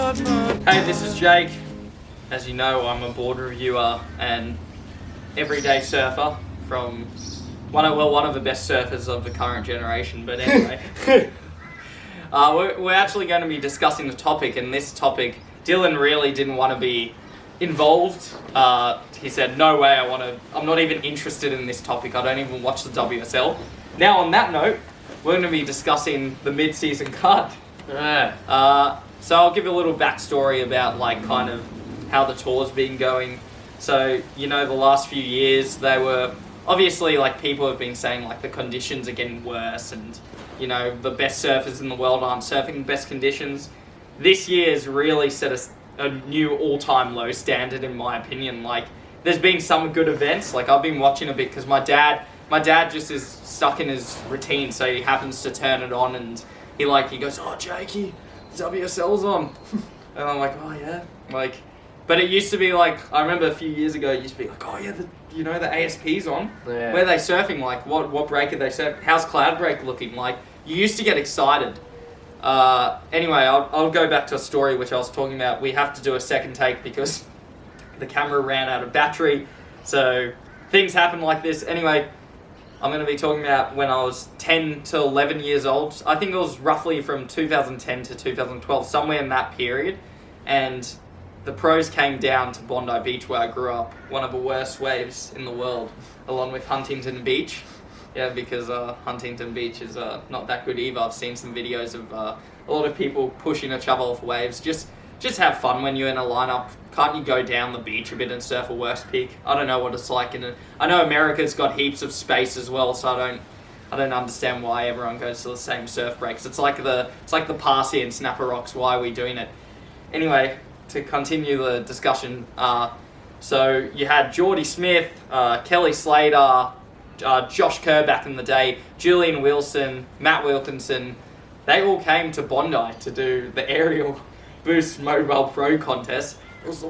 Hey, this is Jake. As you know, I'm a board reviewer and everyday surfer from one of the best surfers of the current generation. But anyway, we're actually going to be discussing a topic, and this topic, Dylan really didn't want to be involved. He said, "No way, I'm not even interested in this topic. I don't even watch the WSL." Now, on that note, we're going to be discussing the mid-season cut. So I'll give you a little backstory about kind of how the tour's been going. So, the last few years, they were obviously people have been saying the conditions are getting worse, and the best surfers in the world aren't surfing the best conditions. This year's really set a new all-time low standard, in my opinion. There's been some good events. I've been watching a bit because my dad just is stuck in his routine, so he happens to turn it on, and he goes, "Oh, Jakey, WSL's on." And I'm like, "Oh yeah." But it used to be I remember a few years ago, it used to be "Oh yeah, the ASP's on." Yeah. Where are they surfing? What break are they surfing? How's Cloud Break looking? You used to get excited. Anyway, I'll go back to a story which I was talking about. We have to do a second take because the camera ran out of battery. So things happen like this. Anyway, I'm going to be talking about when I was 10 to 11 years old. I think it was roughly from 2010 to 2012, somewhere in that period. And the pros came down to Bondi Beach, where I grew up, one of the worst waves in the world, along with Huntington Beach. Yeah, because Huntington Beach is not that good either. I've seen some videos of a lot of people pushing each other off waves. Just have fun when you're in a lineup. Can't you go down the beach a bit and surf a worse peak? I don't know what it's like I know America's got heaps of space as well, so I don't understand why everyone goes to the same surf breaks. It's like the Parsi and Snapper Rocks. Why are we doing it? Anyway, to continue the discussion, so you had Geordie Smith, Kelly Slater, Josh Kerr back in the day, Julian Wilson, Matt Wilkinson. They all came to Bondi to do the aerial boost mobile pro contest. It was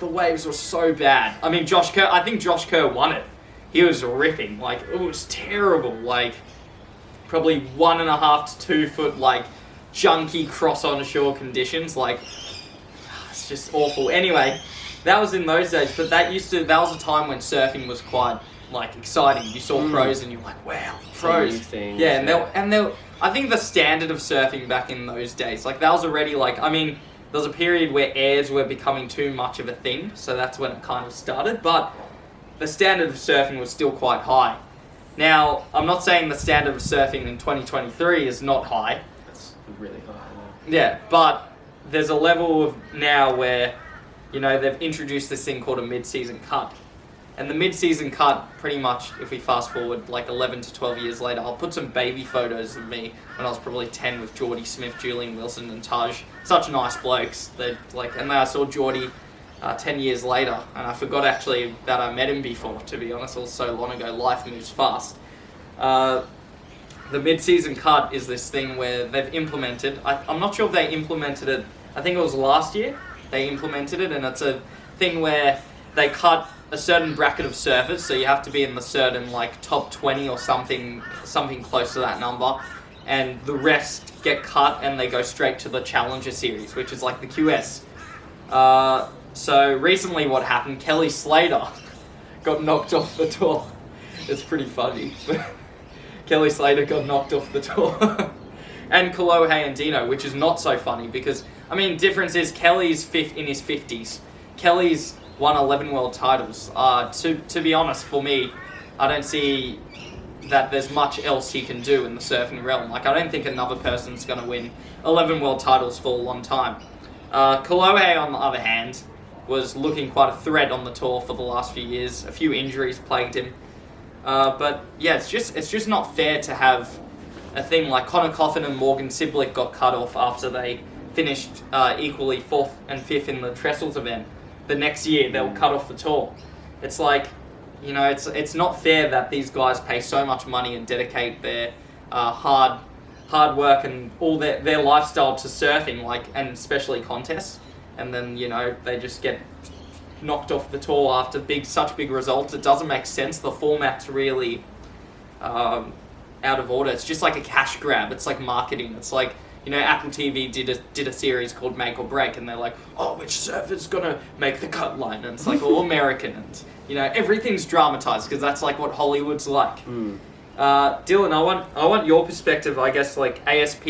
the waves were so bad. I mean, I think Josh Kerr won it. He was ripping. It was terrible. Probably 1.5 to 2 foot, junky cross on shore conditions. It's just awful. Anyway, that was in those days, but that was a time when surfing was quite exciting. You saw pros and you're like, wow, pros. Things, yeah, and they'll I think the standard of surfing back in those days, that was already there was a period where airs were becoming too much of a thing, so that's when it kind of started, but the standard of surfing was still quite high. Now, I'm not saying the standard of surfing in 2023 is not high. That's really high. Yeah, but there's a level of now where, they've introduced this thing called a mid-season cut. And the mid-season cut, pretty much, if we fast forward 11 to 12 years later, I'll put some baby photos of me when I was probably 10 with Geordie Smith, Julian Wilson and Taj. Such nice blokes. And then I saw Geordie 10 years later, and I forgot actually that I met him before, to be honest. It was so long ago. Life moves fast. The mid-season cut is this thing where they've implemented, I'm not sure if they implemented it, I think it was last year they implemented it, and it's a thing where they cut a certain bracket of surfers, so you have to be in the certain top 20 or something close to that number, and the rest get cut and they go straight to the Challenger Series, which is the QS. So recently what happened, Kelly Slater got knocked off the tour. It's pretty funny. Kelly Slater got knocked off the tour. And Kolohe and Dino, which is not so funny because, difference is Kelly's in his 50s. Kelly's won 11 world titles. To be honest, for me, I don't see that there's much else he can do in the surfing realm. I don't think another person's going to win 11 world titles for a long time. Kolohe, on the other hand, was looking quite a threat on the tour for the last few years. A few injuries plagued him. But yeah, it's just not fair to have a thing like Connor Coffin and Morgan Siblick got cut off after they finished equally 4th and 5th in the Trestles event. The next year they'll cut off the tour. It's it's not fair that these guys pay so much money and dedicate their hard work and all their lifestyle to surfing, and especially contests, and then they just get knocked off the tour after such big results. It doesn't make sense. The format's really out of order. It's just like a cash grab. It's like marketing. It's Apple TV did a series called Make or Break, and they're like, oh, which surfer's gonna make the cut line? And it's like all American, and everything's dramatized because that's like what Hollywood's like. Dylan, I want your perspective. I guess like ASP.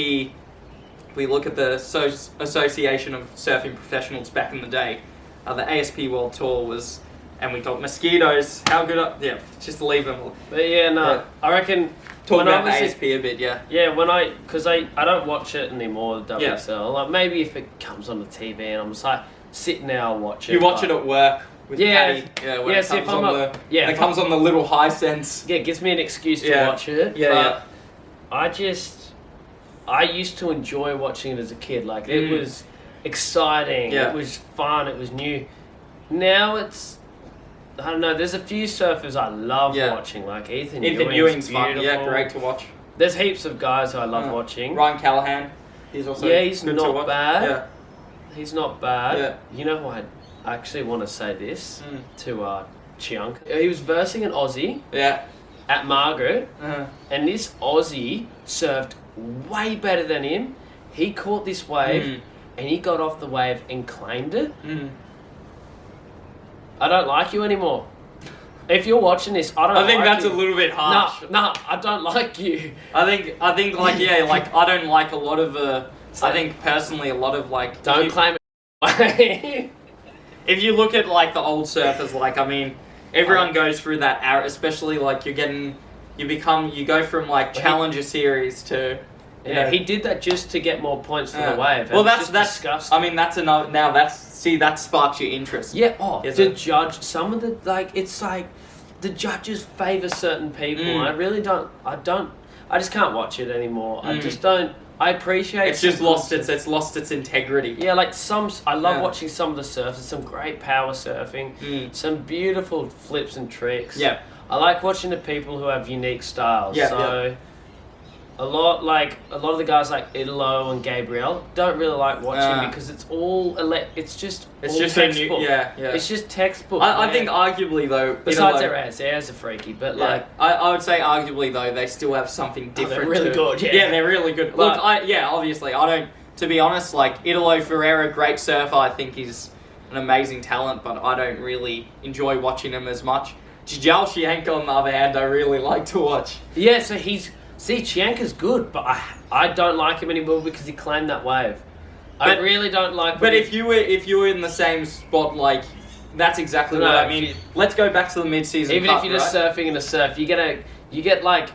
We look at the Association of Surfing Professionals back in the day. The ASP World Tour was, and we thought mosquitoes. How good? Just leave them. But I reckon. Talk about ASP a bit, yeah. Yeah, because I don't watch it anymore, the WSL. Like maybe if it comes on the TV and I'm just like sitting there, I'll watch it. You watch it at work with Patty. When it comes on the little high sense. Yeah, it gives me an excuse to watch it. I used to enjoy watching it as a kid. Like it was exciting. It was fun. It was new. Now it's. I don't know, there's a few surfers I love watching, like Ethan Ewing's fun. Yeah, great to watch. There's heaps of guys who I love watching. Ryan Callahan, he's also he's not bad. Yeah. He's not bad. Yeah. You know what? I actually want to say this to Chiang. He was versing an Aussie at Margaret, and this Aussie surfed way better than him. He caught this wave, and he got off the wave and claimed it. I don't like you anymore. If you're watching this, I think that's you. A little bit harsh. No, I don't like you. I think like I don't like a lot of I think personally a lot of like don't claim it. If you look at like the old surfers, like I mean, everyone goes through that era, especially like you go from like Challenger series to he did that just to get more points for the wave. Well, that's disgusting. I mean, that sparks your interest. Yeah. To judge some of the it's like the judges favor certain people. I really don't. I just can't watch it anymore. I just don't. I appreciate. It's just lost its integrity. Yeah, like I love watching some of the surfers. Some great power surfing. Some beautiful flips and tricks. Yeah. I like watching the people who have unique styles. Yeah. A lot of the guys like Italo and Gabriel don't really like watching because it's all it's just textbook. It's just textbook. I think arguably though, besides their airs are freaky, but I would say arguably though they still have something different. They're really good. Yeah, they're really good. Look, obviously I don't. To be honest, like Italo Ferreira, great surfer. I think he's an amazing talent, but I don't really enjoy watching him as much. Jal Shianka, on the other hand, I really like to watch. Yeah, so Chianka's good, but I don't like him anymore because he claimed that wave. I really don't like. But if you were in the same spot, like that's exactly what I mean. Let's go back to the mid-season. Even if you're just surfing in a surf, you get like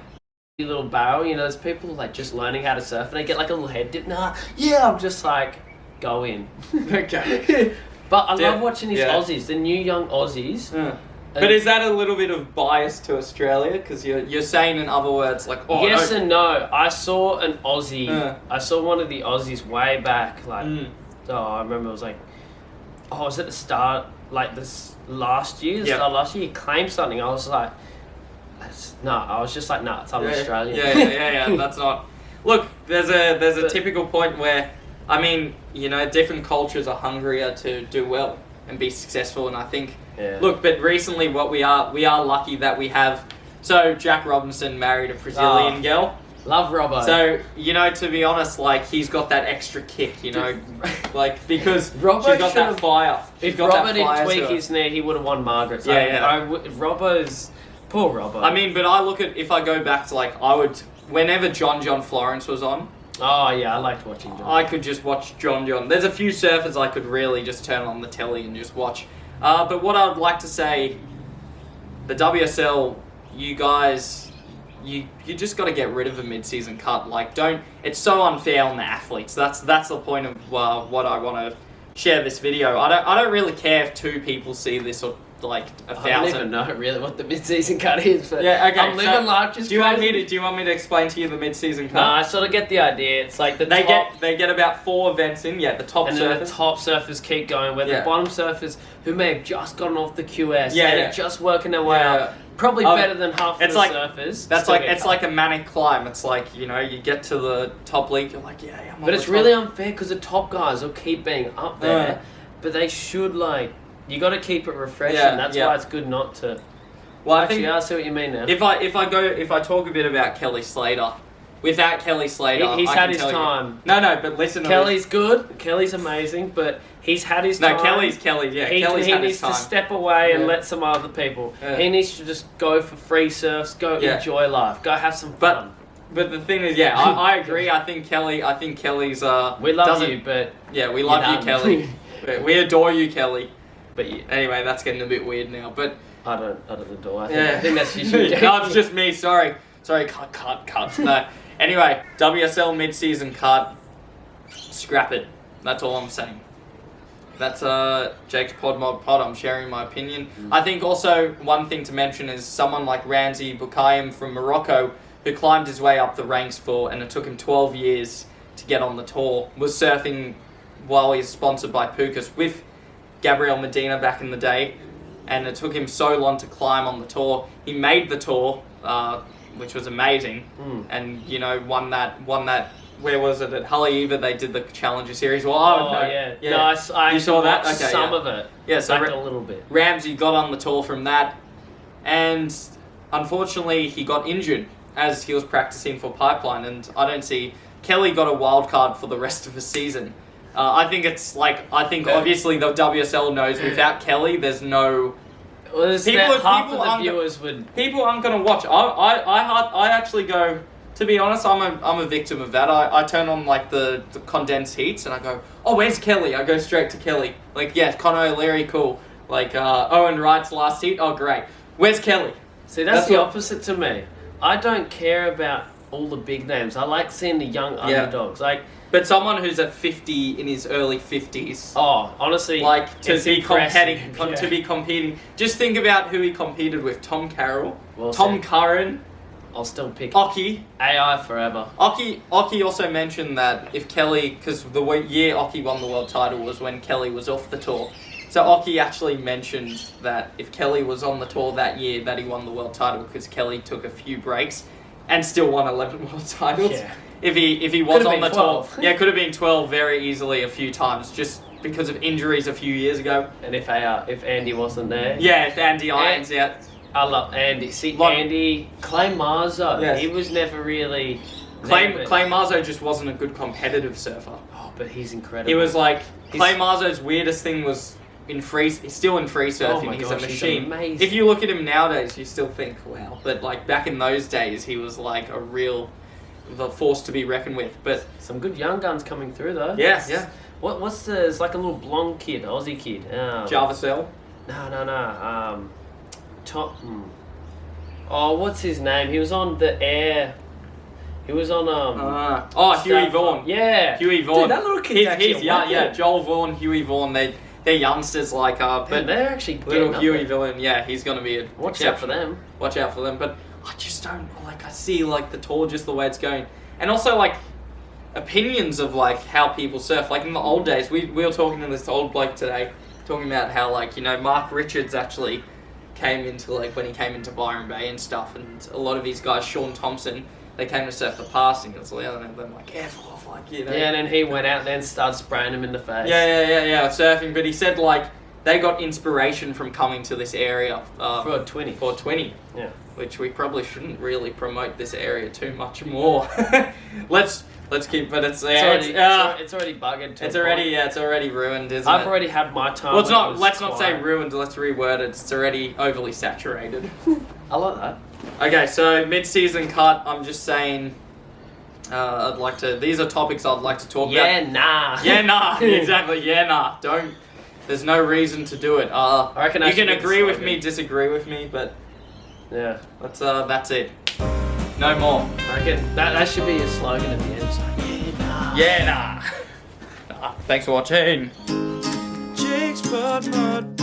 a little barrel. There's people like just learning how to surf, and they get like a little head dip. I'm just like go in. Okay. But I love watching these Aussies, the new young Aussies. But is that a little bit of bias to Australia? Because you're saying in other words like yes and no. I saw an Aussie. I saw one of the Aussies way back. Like I remember it was like, was it the start like this last year? Start last year, he claimed something. I was like, I was just like, it's Australian. Yeah. That's not. Look, there's a typical point where I mean different cultures are hungrier to do well and be successful, and I think. Yeah. Look, but recently we are lucky that we have. So Jack Robinson married a Brazilian girl. Love Robbo. So to be honest, like he's got that extra kick, like because Robbo she's got that fire. If Robbo didn't tweak his knee, he would have won Margaret. So Robbo's poor Robbo. I mean, but I look at if I go back to like I would whenever John Florence was on. Oh yeah, I liked watching John. I could just watch John. There's a few surfers I could really just turn on the telly and just watch. But what I would like to say, the WSL, you guys, you just got to get rid of a mid-season cut. Like, it's so unfair on the athletes. That's the point of what I want to share this video. I don't really care if 2 people see this or like 1,000. I don't even know really what the mid-season cut is. But I'm living life just. Do you want me to explain to you the mid-season cut? No, I sort of get the idea. It's like they get about 4 events in. Yeah, the top surfers. Then the top surfers keep going. Where the bottom surfers who may have just gotten off the QS and are just working their way up. Probably better than half of the surfers. That's it's like a manic climb. It's like you get to the top league. You're like I'm. But it's really unfair because the top guys will keep being up there, but they should like. You got to keep it refreshing. That's why it's good not to. Well, I see what you mean now. If I talk a bit about Kelly Slater, without Kelly Slater, he's I had can his tell time. You. No, but listen to Kelly's good. Kelly's amazing, but he's had his time. No, Kelly's Kelly. Yeah, Kelly's he had needs his time. to step away and let some other people. Yeah. He needs to just go for free surfs, go enjoy life, go have some fun. But the thing is, I agree. I think Kelly's. We love you, but yeah, we love you, Kelly. We adore you, Kelly. But anyway, that's getting a bit weird now. But I don't adore. I think that's usually. No, it's just me. Sorry. Cut. No. Anyway, WSL mid-season cut. Scrap it. That's all I'm saying. That's Jakespodmodpod. I'm sharing my opinion. I think also one thing to mention is someone like Ramzi Boukayem from Morocco, who climbed his way up the ranks and it took him 12 years to get on the tour, was surfing while he's sponsored by Pukas with Gabriel Medina back in the day, and it took him so long to climb on the tour. He made the tour, which was amazing, and won that. Where was it? At Haleiwa, they did the Challenger Series. Well, yeah. No, I you saw that? Okay, some of it. Yeah, so like a little bit. Ramzi got on the tour from that, and unfortunately he got injured as he was practicing for Pipeline, and I don't see Kelly got a wild card for the rest of the season. I think obviously the WSL knows without Kelly, there's no. Well, half of the viewers would. People aren't going to watch. I actually go. To be honest, I'm a victim of that. I turn on like the condensed heats and I go, oh, where's Kelly? I go straight to Kelly. Like, yeah, Conor O'Leary, cool. Like Owen Wright's last heat, oh great. Where's Kelly? See, that's the opposite to me. I don't care about all the big names. I like seeing the young underdogs. But someone who's at 50 in his early 50s. Oh, honestly, to be competing. Just think about who he competed with: Tom Carroll, Tom Curran. I'll still pick Oki. AI forever. Oki also mentioned that if Kelly, because the year Oki won the world title was when Kelly was off the tour. So Oki actually mentioned that if Kelly was on the tour that year, that he won the world title because Kelly took a few breaks and still won 11 world titles. Yeah. If he was on the 12. tour, could have been 12 very easily a few times just because of injuries a few years ago. And if Andy wasn't there, if Andy Irons out. I love Andy. Andy, Clay Marzo, he was never really. Clay Marzo just wasn't a good competitive surfer. Oh, but he's incredible. He was like Clay Marzo's weirdest thing was he's still in free surfing. Oh my He's gosh, a machine. He's if you look at him nowadays, you still think, wow. But like back in those days, he was like the force to be reckoned with. But some good young guns coming through though. Yeah. It's like a little blonde kid, Aussie kid. Jakespodmodpod? No. Tom. Oh, what's his name? He was on the air. He was on Huey Vaughan. Yeah. Huey Vaughan. Dude, that little kid. He's Joel Vaughan, Huey Vaughan. They're youngsters but they're actually little Huey Vaughan. Yeah, he's gonna be a Watch out for them. But I just don't I see like the tour just the way it's going, and also like opinions of like how people surf. Like in the old days, we were talking to this old bloke today, talking about how Mark Richards actually came into when he came into Byron Bay and stuff, and a lot of these guys, Sean Thompson, they came to surf the passing. It's like, and them like, careful off, Yeah, and then he went out there and started spraying him in the face. Yeah, surfing. But he said they got inspiration from coming to this area for 20. Yeah, which we probably shouldn't really promote this area too much more. Let's keep, but it's already buggered. It's already ruined, isn't it? I've already had my time. Well, let's not say ruined. Let's reword it. It's already overly saturated. I like that. Okay, so mid-season cut. I'm just saying. These are topics I'd like to talk about. Yeah, nah. Exactly. Yeah, nah. Don't. There's no reason to do it. I reckon you can agree with me, disagree with me, but yeah, that's it. No more. I reckon that should be a slogan at the end. Like, yeah, nah. Thanks for watching. Jakespodmodpod.